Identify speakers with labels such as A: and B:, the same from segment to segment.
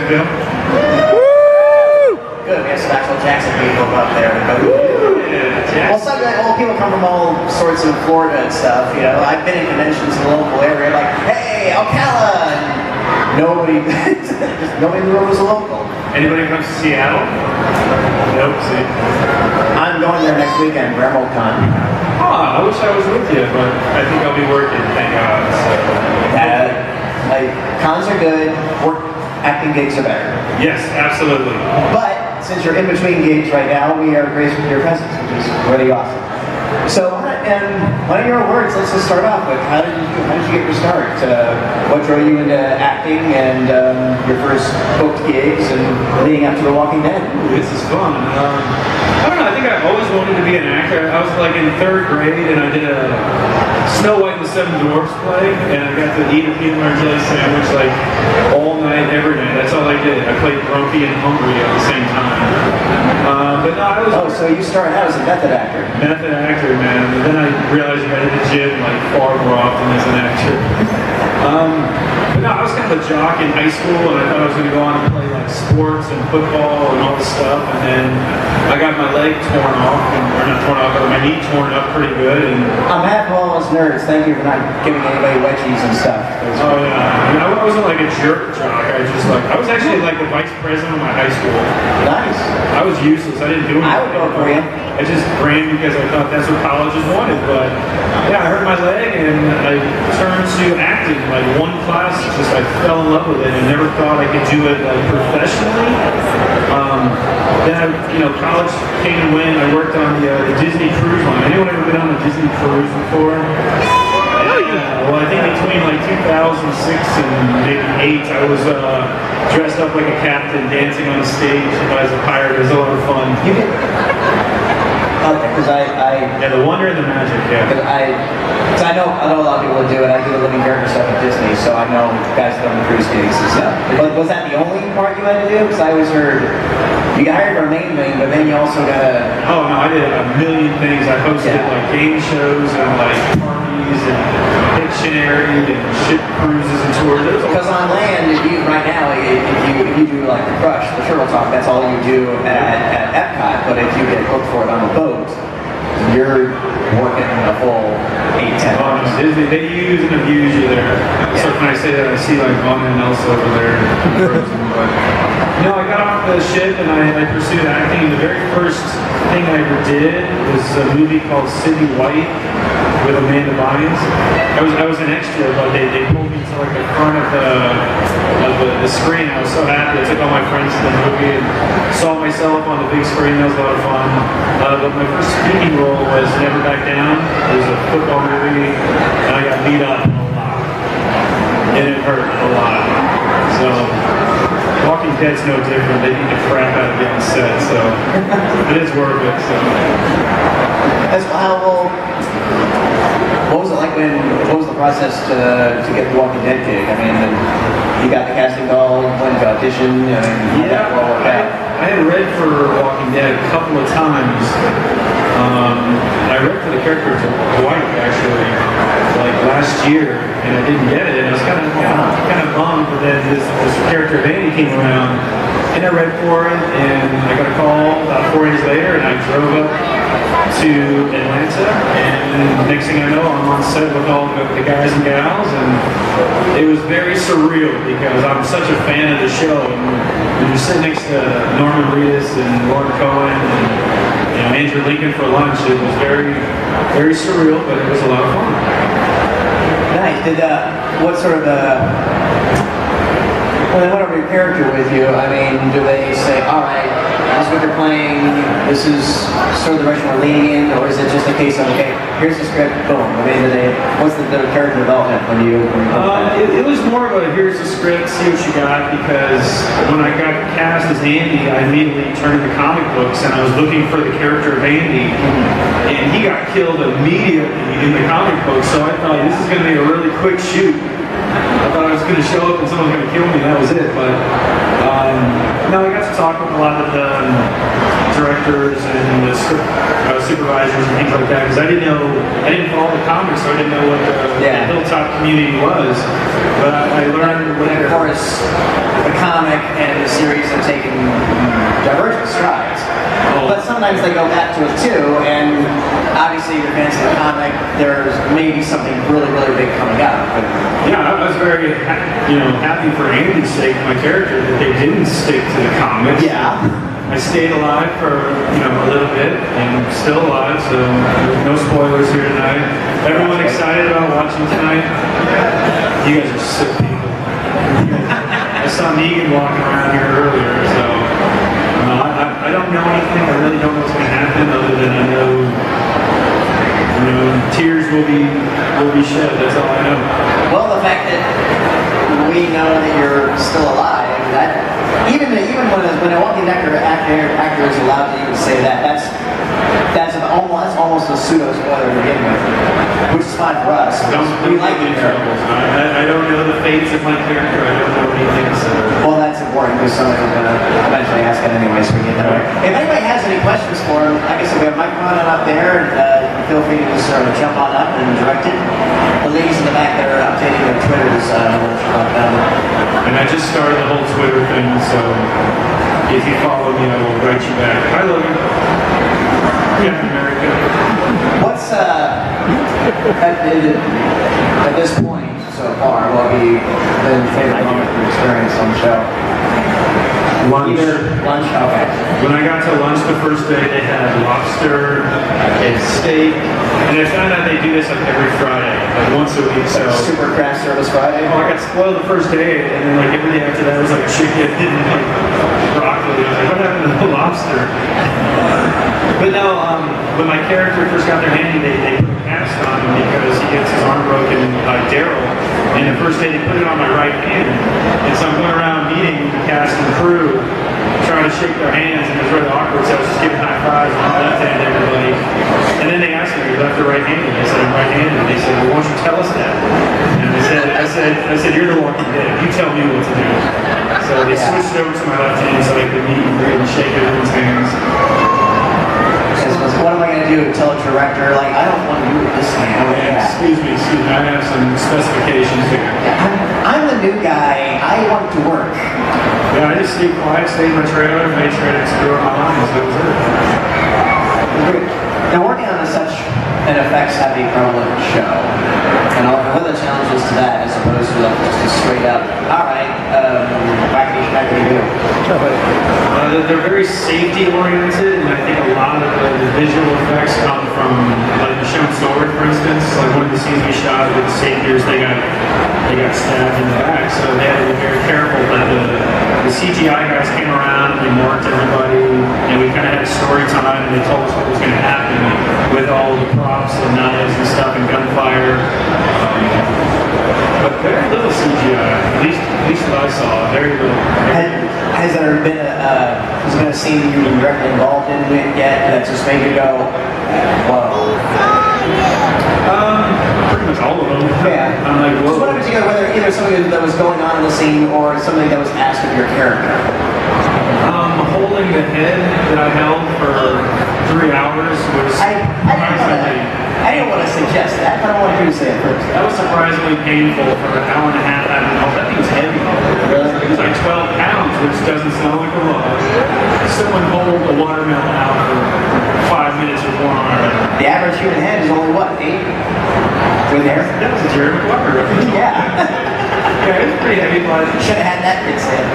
A: Jacksonville.
B: Good, we have some actual Jackson people up there.
A: Yeah,
B: Well, some people come from all sorts of Florida and stuff, you know. I've been in conventions in the local area, like, hey, Ocala! And nobody, nobody knew it was a local.
A: Anybody comes to Seattle? Nope, see.
B: I'm going there next weekend, RemoCon.
A: I wish I was with you, but I think I'll be working, thank God. So.
B: Like, cons are good, work acting gigs are better.
A: Yes, absolutely.
B: But since you're in between gigs right now, we are graced with your presence, which is really awesome. So, and one of your words, let's just start off with, how did you get your start? What drove you into acting and your first booked gigs and leading up to The Walking Dead?
A: Ooh, this is fun. I don't know, I think I always wanted to be an actor. I was like in 3rd grade and I did a Snow White and the Seven Dwarfs play, and I got to eat a peanut butter jelly sandwich like all night, every night. That's all I did. I played grumpy and hungry at the same time. But no, I was...
B: Oh, so you started out as a method actor.
A: Method actor, man. And then I realized you got to hit the gym like far more often as an actor. But no, I was kind of a jock in high school, and I thought I was going to go on and play like sports and football and all this stuff. And then I got my leg torn off, or not torn off, but my knee torn up pretty good. And
B: I'm mad for all those nerds. Thank you for not giving anybody wedgies and stuff.
A: oh yeah, I wasn't like a jerk jock. I was actually like the vice president of my high school.
B: Nice.
A: I was useless. I didn't do anything.
B: I would go for you.
A: I just ran because I thought that's what colleges wanted. But yeah, I hurt my leg and I turned to acting. Like one class, just I fell in love with it and never thought I could do it like professionally. Then college came and went. I worked on the Disney cruise line. Anyone ever been on a Disney cruise before? Well, I think between like 2006 and maybe 8, I was dressed up like a captain, dancing on a stage as a pirate. It was a lot of fun.
B: You did? Okay, because
A: Yeah, the wonder and the magic, yeah.
B: Because I know a lot of people would do it. I do the living character stuff at Disney, so I know guys done the cruise gigs and stuff. But was that the only part you had to do? Because I always heard you got hired for a main thing, but then you also got to...
A: Oh no, I did a million things. I hosted like game shows and like parties and Pictionary and ship cruises and tours.
B: Because on land, right now, if you do like the Crush, the Turtle Talk, that's all you do at Epcot. But if you get booked for it on the boat, you're working a full 8-10 hours.
A: Disney, they use and abuse you there. Yeah. So when I say that, I see like Vaughn and Elsa over there. But no, I got off the ship and I pursued acting. The very first thing I ever did was a movie called Sydney White with Amanda Bynes. I was an extra, but they pulled me to like the front of the screen. I was so happy. I took all my friends to the movie and saw myself on the big screen. That was a lot of fun. But my first speaking role was Never Back Down. It was a football movie, and I got beat up a lot. And it hurt a lot. So, Walking Dead's no different. They beat the crap out of you on set, so it is worth it. So.
B: That's how what was it like what was the process to get the Walking Dead gig? I mean, you got the casting call, went to audition, and
A: yeah, I had read for Walking Dead a couple of times. I read for the character of Dwight actually, like last year, and I didn't get it, and I was kind of bummed. But then this character of Andy came around, and I read for it, and I got a call about 4 days later, and I drove up to Atlanta, and next thing I know, I'm on set with all the guys and gals, and it was very surreal because I'm such a fan of the show. And when you're sitting next to Norman Reedus and Lauren Cohen and Andrew Lincoln for lunch, it was very, very surreal, but it was a lot of fun.
B: Nice. What sort of when they went over your character with you, I mean, do they say, all right, this is what you're playing, this is sort of the direction we're leaning in, or is it just a case of, okay, here's the script, boom? I mean, what's the character development when you
A: it was more of a, here's the script, see what you got, because when I got cast as Andy, I immediately turned to comic books, and I was looking for the character of Andy, and he got killed immediately in the comic book, so I thought this is going to be a really quick shoot. I thought I was going to show up and someone was going to kill me, and that was it. But No, I got to talk with a lot of the directors and the supervisors and things like that because I didn't follow the comics, so I didn't know what the Hilltop community was. But I learned
B: and of course, the comic and the series have taken divergent strides. But sometimes they go back to it too, and obviously if you're fans of the comic, there's maybe something really, really big coming up. But
A: yeah, I was very, happy for Andy's sake, my character, that they didn't stick to the comics.
B: yeah.
A: I stayed alive for, a little bit, and still alive, so there's no spoilers here tonight. Everyone excited about watching tonight? You guys are sick people. I saw Negan walking around here earlier, so I don't know anything. I really don't know what's going to happen, other than I know, tears will be shed. That's all I know.
B: Well, the fact that we know that you're still alive, that even when a walking actor is allowed to even say that, that's almost a pseudo spoiler to begin with, which is fine for us. We like the character.
A: I don't know the fates of my character. I don't know anything. So.
B: Well, that's important because somebody's going to eventually ask it anyway, so we get that way. If anybody has any questions for him, like I said, we have a microphone up there, and feel free to just sort of jump on up and direct it. The ladies in the back there are updating their Twitters.
A: And I just started the whole Twitter thing, so if you follow me, I will write you back. Hi, Logan. Captain America.
B: What's at this point so far? What have you been favorite moment of your experience on the show?
A: Lunch.
B: Lunch. Okay.
A: When I got to lunch the first day, they had lobster and steak, and I found out they do this like every Friday, like once a week. So
B: super craft service Friday.
A: Oh, I got spoiled the first day, and then like every day after that was like chicken and like broccoli. I was like, what happened to the lobster? But no, when my character first got their handy, they put a cast on him because he gets his arm broken by Daryl. And the first day they put it on my right hand. And so I'm going around meeting the cast and crew, trying to shake their hands, and it was really awkward, so I was just giving high fives with my left hand to everybody. And then they asked me, "Are you left or right-handed?" I said, "I'm right-handed." They said, "Well, why don't you tell us that?" And I said, "You're the Walking Dead. You tell me what to do." So they switched over to my left hand so I could meet and greet and shake everyone's hands.
B: What am I going to do? Tell a director, like, I don't want to do it this hand.
A: Excuse me, I have some specifications here.
B: I'm the new guy. I want to work.
A: Yeah, I just stayed quiet, stayed in my trailer, made sure I didn't screw up my lines. That was it.
B: Now, working on such an effects-heavy, prevalent show, and what are the challenges to that as opposed to like just a straight-up, all right, wackety do?
A: They're very safety-oriented, and I think a lot of the visual effects come from like Michonne Sword, for instance. Like one of the scenes we shot with the saviors, they got stabbed in the back, so they had to be very careful. But the CGI guys came around and they marked everybody, and we kind of had a story time, and they told us what was going to happen with all the props and knives and stuff and gunfire. But very little CGI, at least what I saw. Very little.
B: Has there been a scene you were directly involved in yet that just made you go, whoa?
A: Pretty much all of them.
B: Yeah.
A: I'm like, whoa.
B: So what happened to you, whether either something that was going on in the scene or something that was asked of your character?
A: Holding the head that I held for 3 hours was
B: I didn't want to suggest that, but I wanted you to say it first.
A: That was surprisingly painful for an hour and a half. I don't know, that thing was heavy.
B: Really?
A: It was like 12 pounds, which doesn't sound like a lot. Someone hold a watermelon out for 5 minutes with one arm.
B: The average human head is only what, 8? With hair?
A: That was a Jerry Maguire reference.
B: Yeah.
A: Yeah, it was pretty heavy, but
B: should have had that kid say it.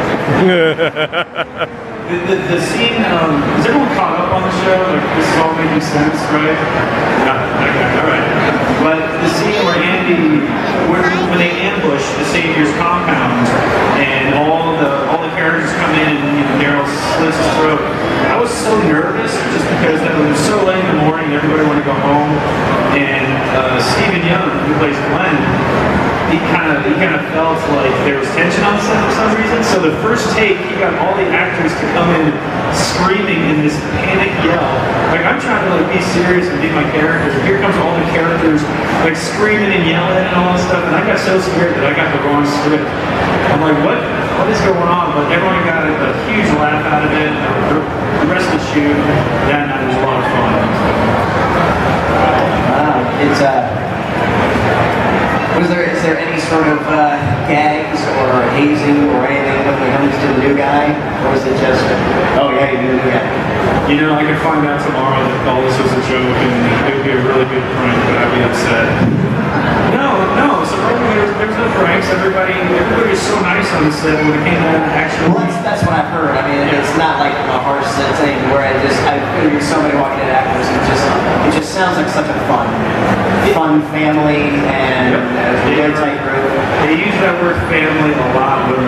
A: The scene, is everyone caught up on the show? Like, this is all making sense, right? No, okay, all right. But the scene where Andy, when they ambush the Savior's compound, and all the characters come in, and Daryl slits his throat, I was so nervous just because it was so late in the morning, everybody wanted to go home, and Stephen Young, who plays Glenn, he kind of felt like there was tension on set for some reason. So the first take, he got all the actors to come in screaming in this panic yell. Like, I'm trying to like be serious and be my character. Here comes all the characters like screaming and yelling and all this stuff. And I got so scared that I got the wrong script. I'm like, what? what is going on? But everyone got a huge laugh out of it. The rest of the shoot, that night was a lot of fun.
B: It's is there any sort of gags or hazing or anything when it comes to the new guy, or is it just, oh yeah, you're the new guy?
A: You know, I could find out tomorrow that all this was a joke and it would be a really good prank, but I'd be upset. No, surprisingly, there's no pranks. Everybody was so nice on the set when it came to actually.
B: Well, that's what I've heard. I mean, it's not like a harsh thing where I've heard somebody walking in actors and it just sounds like such a fun family and really tight group.
A: They use that word family a lot when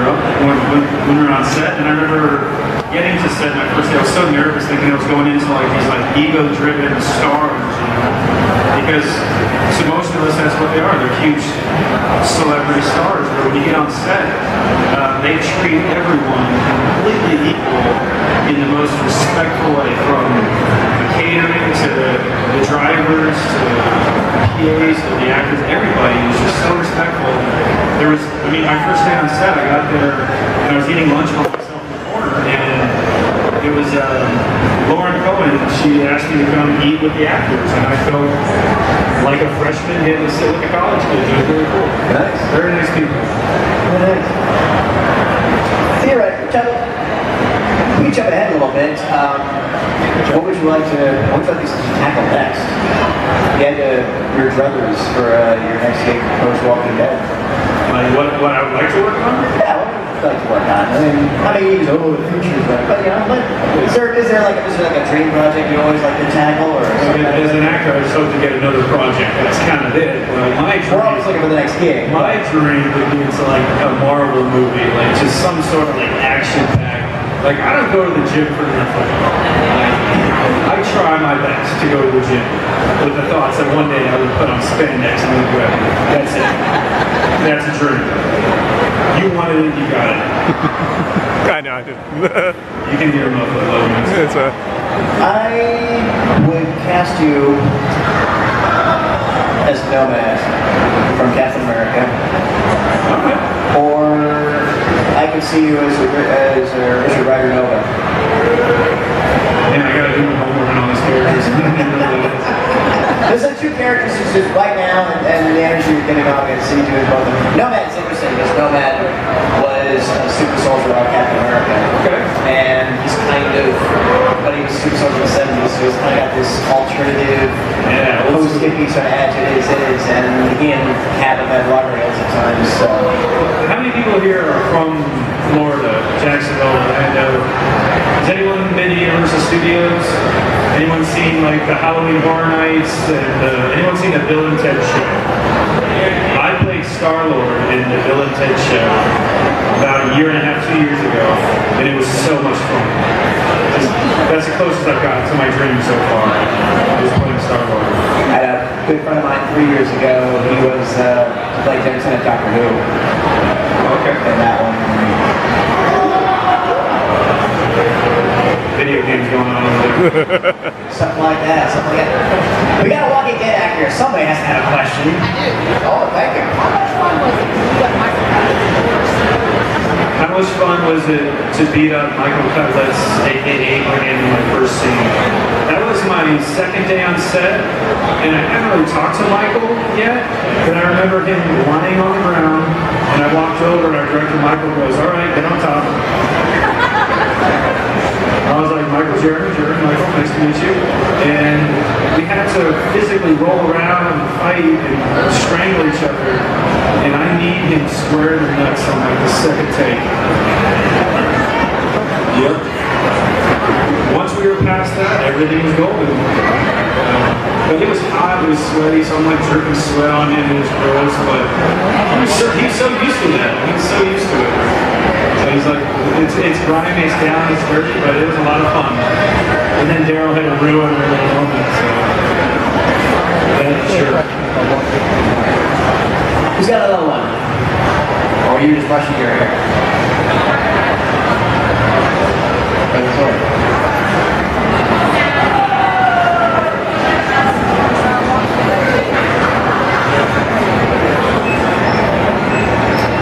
A: we're on set, and I remember getting to set my first day. I was so nervous thinking I was going into like these like ego-driven stars, you know? Because to most of us that's what they are. They're huge celebrity stars. But when you get on set, they treat everyone completely equal in the most respectful way, from the catering to the drivers to the PAs to the actors. Everybody is just so respectful. My first day on set, I got there and I was eating lunch by myself in the corner, and it was Lauren Cohen. She asked me to come eat with the actors, and I felt like a freshman getting to sit with the college kids. It was really cool.
B: Nice.
A: Very nice people.
B: Very nice. Theoretically, we jump ahead a little bit. What would you like to tackle next? You had your druthers for your next gig, post Walking Dead.
A: Like what I would like to work on?
B: Yeah, what would you like to work on? I mean, how many years over the future is that? But you know, is there like a dream project you always like to tackle, or something?
A: As an actor, I just hope to get another project. That's kind of it. But
B: we're always looking for the next gig.
A: My dream would be into like a Marvel movie, like just some sort of like action pack. Like I don't go to the gym for nothing. I try my best to go to the gym with the thoughts that one day I would put on spandex and look good. That's it. That's a dream. You wanted it, you got it.
C: I know, I did.
A: You can hear him up with low.
B: I would cast you as Nomad from Captain America.
A: Okay.
B: Or I could see you as Richard Rider Nova.
A: And I gotta do my homework on all these characters.
B: There's the two characters who's just right now, and the energy you're getting off, I see you doing both of them. Nomad's interesting because Nomad was a super soldier of Captain America.
A: Okay.
B: And he's but he was a super soldier in the 70s, so he's kind of got this alternative, post-hippie sort of attitude and he and Cap have had rivalries at times, so.
A: How many people here are from Florida, Jacksonville, Orlando? Has anyone been to Universal Studios? Anyone seen like the Halloween Horror Nights? And anyone seen the Bill and Ted show? I played Star-Lord in the Bill and Ted show about a year and a half, 2 years ago, and it was so much fun. That's the closest I've got to my dream so far. I was playing Star-Lord.
B: I had a good friend of mine 3 years ago. He was like Lieutenant Doctor Who.
A: Okay.
B: And that one.
A: Video games going on over there.
B: Something like that. We got a Walking Dead actor here. Somebody has to have a question. Oh, thank you.
A: How much fun was it to beat up Michael Cutlass, aka Brandon, in my first scene? That was my second day on set, and I haven't really talked to Michael yet, but I remember him lying on the ground, and I walked over, and our director Michael goes, "All right, get on top." I was like, "Michael, Jeremy, Michael, nice to meet you." And we had to physically roll around and fight and strangle each other. And I need him square in the nuts on like the second take. Yep. Once we were past that, everything was golden. But it was hot, it was sweaty, so I'm like dripping sweat on him, it was gross, but he's so used to that. He's so used to it. So he's like, it's grimy, it's down, it's dirty, but it was a lot of fun. And then Daryl had to ruin every little moment, so that's sure.
B: Who's got another one? Or are you just brushing your hair?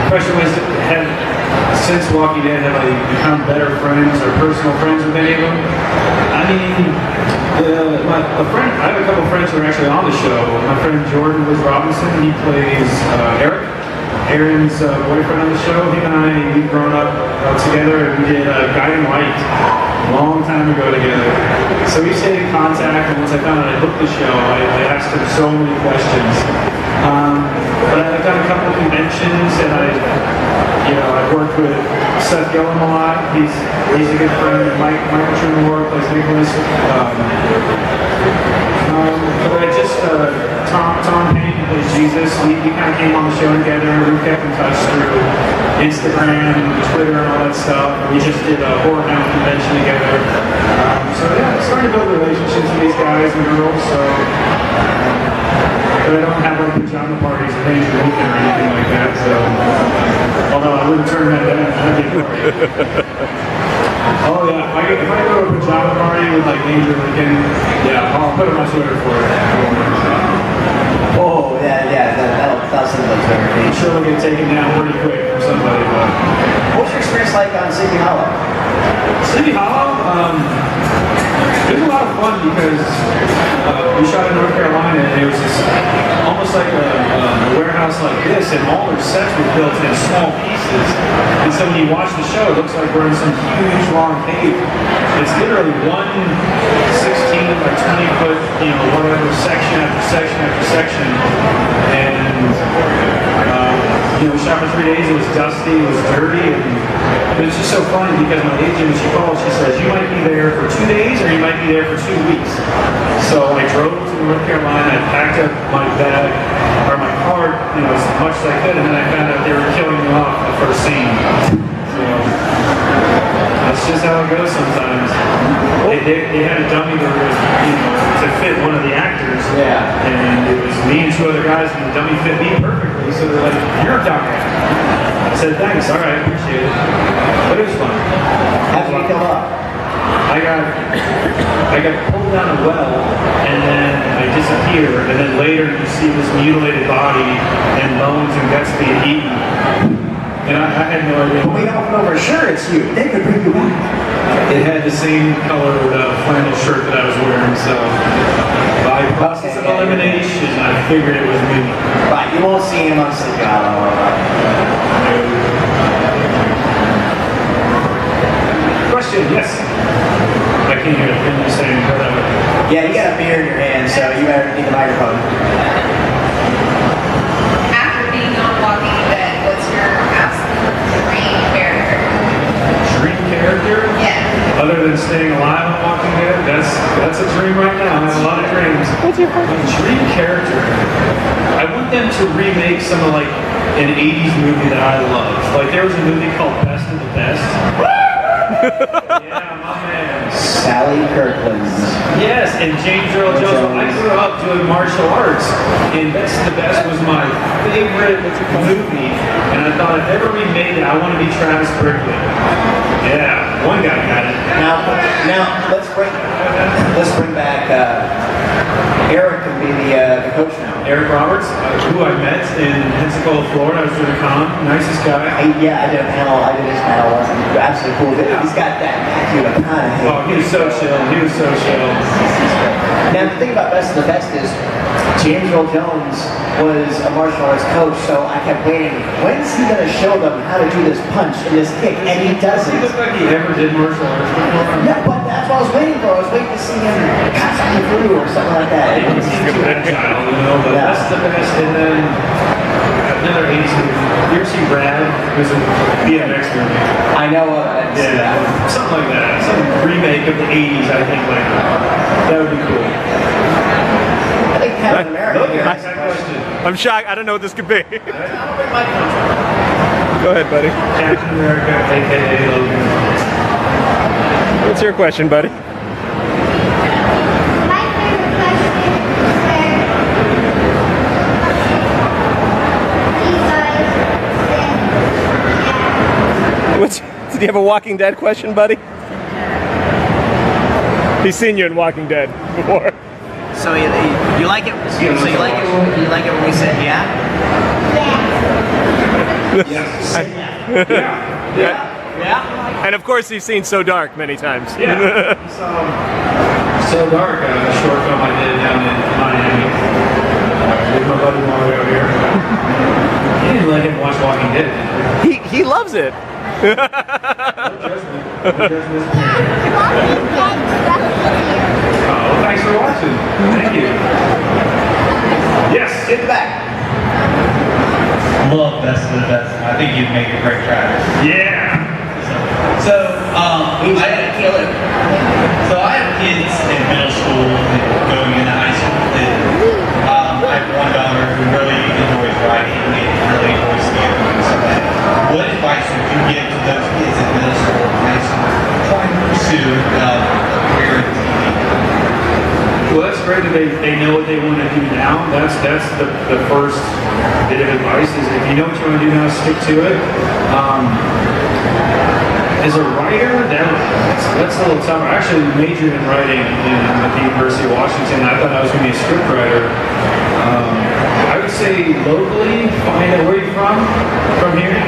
A: The question was, since of any of them. I mean, I have a couple friends who are actually on the show. My friend Jordan Liz Robinson, he plays Eric, Aaron's boyfriend on the show. Him and I, we've grown up together, and we did Guiding Light a long time ago together. So we stayed in contact, and once I found out I booked the show, I asked him so many questions. But I've done a couple of conventions, and I've worked with Seth Gillum a lot. He's a good friend. Michael Tremore plays Nicholas. But I just Tom Payne who plays Jesus. We kind of came on the show together. We kept in touch through Instagram, Twitter, and all that stuff. We just did a Horror Hound convention together. So yeah, I'm starting to build relationships with these guys and girls. So. But I don't have like pajama parties or things or weekend or anything like that, so although I wouldn't turn that down, that'd be great. Oh yeah, if I go to a pajama party with like Major Lincoln, yeah, I'll put it on my Twitter for it.
B: Oh, that'll send those Twitter
A: I'm
B: feeds.
A: sure it'll get taken down pretty quick from somebody, but...
B: What was your experience like on Sleepy Hollow?
A: Sleepy Hollow, it was a lot of fun because we shot in North Carolina and it was just almost like a warehouse like this, and all their sets were built in small pieces. And so when you watch the show, it looks like we're in some huge long cave. It's literally one 16 by 20 foot, whatever, section after section after section. And we shot for 3 days. It was dusty, it was dirty, and it was just so funny because my agent, when she called, she says, you might be there for 2 days or you might be there for 2 weeks. So I drove to North Carolina, I packed up my bag, or my car, as much as I could, and then I found out they were killing me off the first scene. So that's just how it goes sometimes. They had a dummy to fit one of the actors.
B: Yeah.
A: And it was me and 2 other guys, and the dummy fit me perfectly. So they're like, you're a doctor. I said, thanks, all right, I appreciate it. But it was fun.
B: How did you come up?
A: I got pulled down a well, and then I disappeared, and then later you see this mutilated body and bones and guts being eaten. And I had no idea.
B: We don't know for sure it's you. They could bring you back.
A: It had the same colored flannel shirt that I was wearing, so by process of elimination, I figured it was me.
B: Right, you won't see him on Sleepy Hollow.
A: Question, yes. I can't hear it. You're saying go that way.
B: Yeah, you got a beer in your hand, so you better need the microphone.
D: After being on Walking Dead, what's your absolute dream character?
A: Dream character?
D: Yeah.
A: Other than staying alive on Walking Dead, that's a dream right now. I have a lot of dreams.
C: What's your question?
A: Dream character. I want them to remake some of like an 80s movie that I love. Like there was a movie called Best of the Best. Yeah, my man.
B: Sally Kirkland.
A: Yes, and James Earl Jones. I grew up doing martial arts, and Best of the Best was my favorite movie. And I thought if ever we made it, I want to be Travis Berkeley. Yeah, one guy got it.
B: Now let's bring back Eric can be the coach now.
A: Eric Roberts, who I met in Pensacola, Florida. I was doing a con. Nicest guy.
B: I did his panel once. It was absolutely cool. He's got that Matthew McConaughey.
A: Oh, he was so chill. He was so chill.
B: Now the thing about Best of the Best is James Earl Jones was a martial arts coach, so I kept waiting. When's he going to show them how to do this punch and this kick? And he doesn't.
A: He looked like he ever did martial arts before.
B: Yeah, but that's what I was waiting for. I was waiting to see him cut something through or something like that.
A: He was too agile, but
B: Yeah.
A: That's the best. And then another 80s movie. You ever see Brad? It was a BMX movie.
B: I know
A: Yeah, something like that. Some remake of the 80s, I think. Like that would be cool.
B: I think Captain America here.
A: Next question.
C: I'm shocked. I don't know what this could be.
B: I'll bring my country.
C: Go ahead, buddy.
A: Captain America, aka Logan.
C: What's your question, buddy?
E: My favorite question is
C: What's? Did you have a Walking Dead question, buddy? He's seen you in Walking Dead before.
B: So you like it? So you like it? You like it when we said yeah?
A: Yes.
B: Yeah.
C: And of course, he's seen So Dark many times.
A: Yeah. So Dark, a short film I did down in Miami. With my buddy Mario out here. You didn't let him watch Walking Dead.
C: He loves it.
A: No judgment. No judgment. Oh, well, thanks for watching. Thank you. Yes.
B: In the back.
E: Love Best of the Best. I think you'd make a great Travis.
A: Yeah.
E: So,
B: He's gonna kill it.
E: I have kids in middle school and going into high school. I have one daughter who really enjoys writing and really enjoys theater and stuff like that. What advice would you give to those kids in middle school and high school trying to pursue a career in TV?
A: Well, that's great that they know what they want to do now. That's the first bit of advice is if you know what you want to do now, stick to it. As a writer, that's a little tougher. I actually majored in writing at the University of Washington. I thought I was going to be a script writer. I would say locally, find out where you're from here,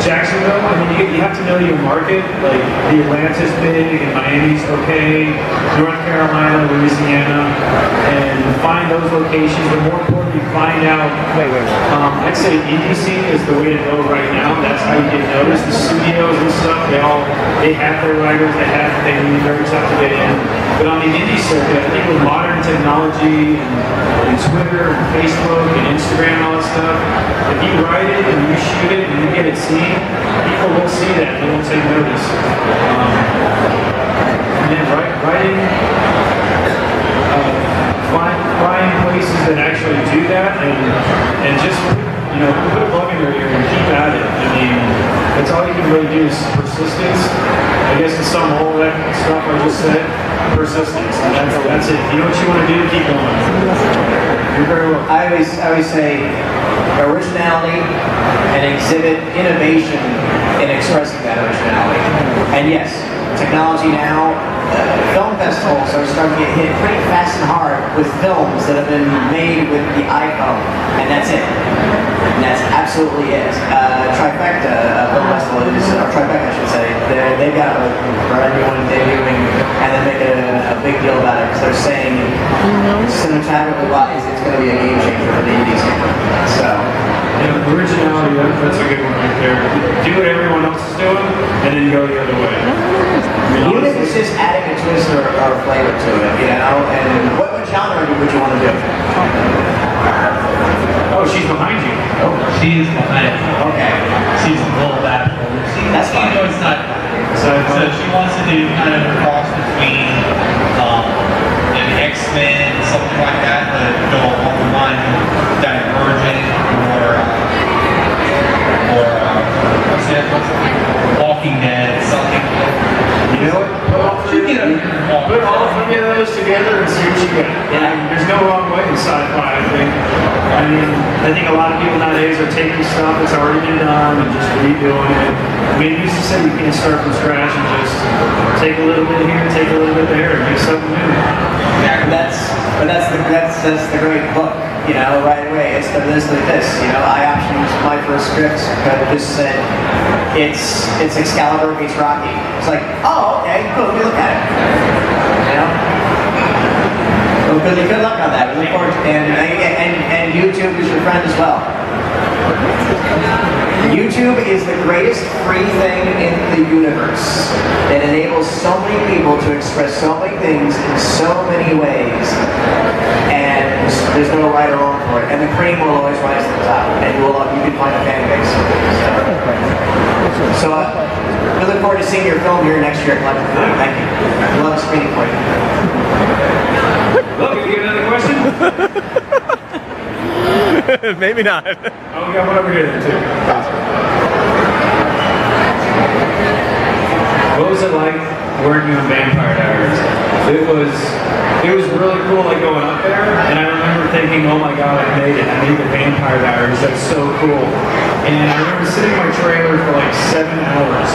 A: Jacksonville. I mean, you have to know your market. Like the Atlanta's big and Miami's okay, North Carolina, Louisiana, and find those locations. But more importantly, find out. I'd say indie scene is the way to go right now. That's how you get noticed. The studios and stuff, they have their writers, they have what they need, very tough to get in. But on the indie circuit, I think with modern technology and Twitter and Facebook and Instagram and all that stuff, if you write it and you shoot it and you get it seen, people will see that, they will take notice. And then writing, find places that actually do that and just put a bug in their ear and keep at it. I mean, that's all you can really do is persistence. I guess to sum all that stuff I just said, persistence. And that's it. If you know what you want to do, keep going. You're very welcome.
B: I always say originality and exhibit innovation in expressing that originality. And yes, technology now, film festivals are starting to get hit pretty fast and hard with films that have been made with the iPhone, and that's it. And that's absolutely it. Trifecta Film Festival is, or Trifecta I should say, they've got a brand new one debuting, and they're making a big deal about it because they're saying cinematographically wise, it's going to be a game changer for the indie scene. So.
A: Yeah, originality, that's a good one right there. Do what everyone else is doing, and then go the other way.
B: Even if it's just adding a twist or flavor to it, and what genre would you want to do?
A: Oh, she's behind you.
B: Oh,
E: She is behind me.
B: okay.
E: She's a little bad.
B: That's fine.
E: It's not. So she wants to do kind of a cross between maybe X-Men, something like that, but go along the line of Divergent or what's the other one? Walking Dead, something.
A: You know what? Put all three of those together and see what you get.
B: Yeah.
A: There's no wrong way in sci-fi, I think. I think a lot of people nowadays are taking stuff that's already been done and just redoing it. I mean, it used to say you can't start from scratch and just take a little bit here, take a little bit there, and make something new.
B: That's the great book, right away. It's like this, I optioned my first script, but it just said, it's Excalibur meets Rocky. It's like, oh, okay, cool, let me look at it. Well, good luck on that. We look forward to and YouTube is your friend as well. YouTube is the greatest free thing in the universe. It enables so many people to express so many things in so many ways, and there's no right or wrong for it. And the cream will always rise to the top, and you can find a fan base. So we look forward to seeing your film here next year at Collective Film. Thank you. We'll have a screening for you.
A: Look, you get another question?
C: Maybe not.
A: Oh, we got one over here then, too. What was it like working on Vampire Diaries? It was it was really cool, like going up there, and I remember thinking, oh my god, I made it. I made the Vampire Diaries. That's so cool. And I remember sitting in my trailer for like 7 hours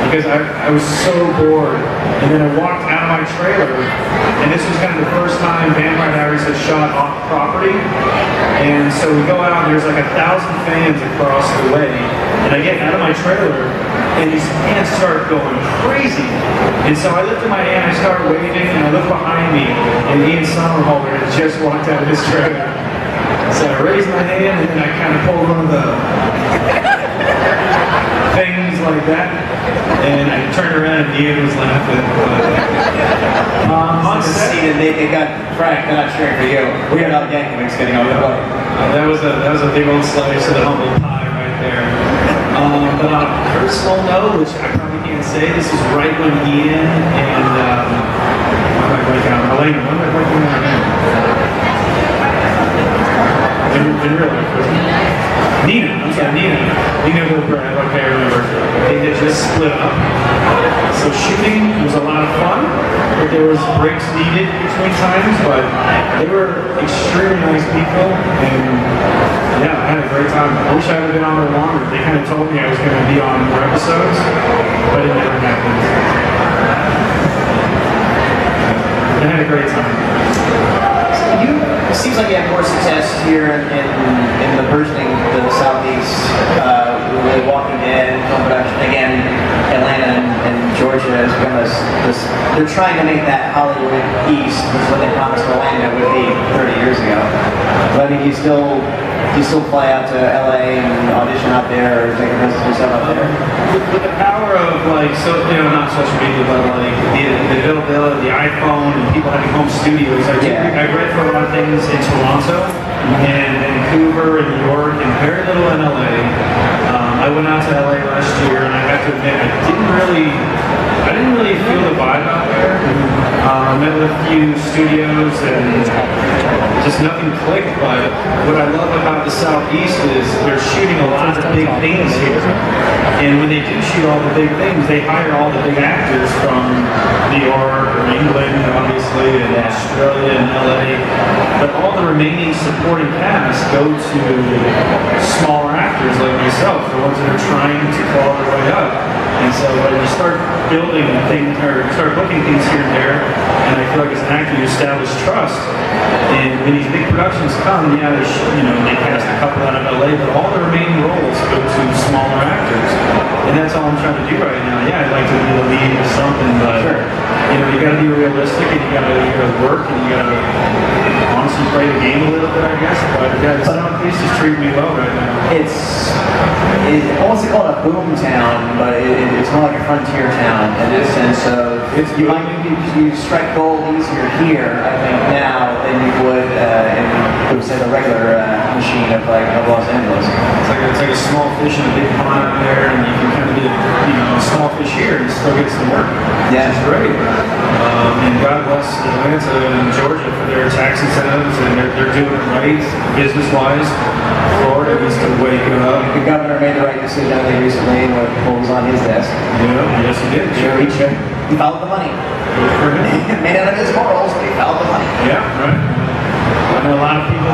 A: because I was so bored. And then I walked out of my trailer, and this was kind of the first time Vampire Diaries had shot off property. And so we go out, and there's like 1,000 fans across the way. And I get out of my trailer, and these fans start going crazy. And so I lifted my hand, I start waving, and I look behind me, and Ian Somerhalder had just walked out of his trailer. So I raised my hand, and then I kind of pulled one of the things like that, and I turned around, and Ian was laughing. On set,
B: They got Frank. They're not cheering for you. We are not Yankovics getting over the way.
A: that was a big old slice of the humble pie right there. But on a personal note, which I probably can't say, this is right when Ian and what am I blanking on? Elena, what am I blanking on now? In real life, Nina, I'm sorry, Nina Hillbrand, okay, I remember. They had just split up. So shooting was a lot of fun, but there was breaks needed between times, but they were extremely nice people, and yeah, I had a great time. I wish I had been on there longer. They kind of told me I was going to be on more episodes, but it never happened. I had a great time.
B: It seems like you have more success here in the burgeoning the Southeast, really Walking Dead, film production. Again, Atlanta and Georgia has become this. They're trying to make that Hollywood East, which is what they promised Orlando would be 30 years ago. But I mean, do you still fly out to LA and audition out there, or take a presence yourself out there?
A: With the power of like, not social media, but like the availability, the iPhone, and people having home studios, I read for a lot of things in Toronto, and Vancouver, and New York, and very little in LA. I went out to LA last year, and I have to admit, I didn't really feel the vibe out there. I met with a few studios, and just nothing clicked. But what I love about the Southeast is they're shooting a lot of big things here. And when they do shoot all the big things, they hire all the big actors from New York or England, obviously, and Australia and LA. But all the remaining supporting cast go to smaller actors like myself, the ones that are trying to claw their way up. And so when you start building things or start booking things here and there, and I feel like as an actor you establish trust. And when these big productions come, they cast a couple out of LA, but all the remaining roles go to smaller actors. And that's all I'm trying to do right now. Yeah, I'd like to be the lead or something, but you got to be realistic, and you got to work, and you got to honestly play the game a little bit, I guess. But yeah, the Southeast is treating me well right now.
B: I won't say call it a boom town, but it's more like a frontier town in this sense of you strike gold easier here, I think, now than you would in say the regular machine of Los Angeles.
A: It's like a small fish in a big pond out there, and you can kind of be a small fish here and still get some work.
B: Yeah,
A: it's great. And God bless Atlanta and Georgia for their tax incentives, and they're doing it right business-wise. Florida needs to wake up.
B: The governor made the right decision, I think, recently with what was on his desk.
A: Yeah, yes he did.
B: He followed the money. Made out of his morals, but he followed the money.
A: Yeah, right. I know a lot of people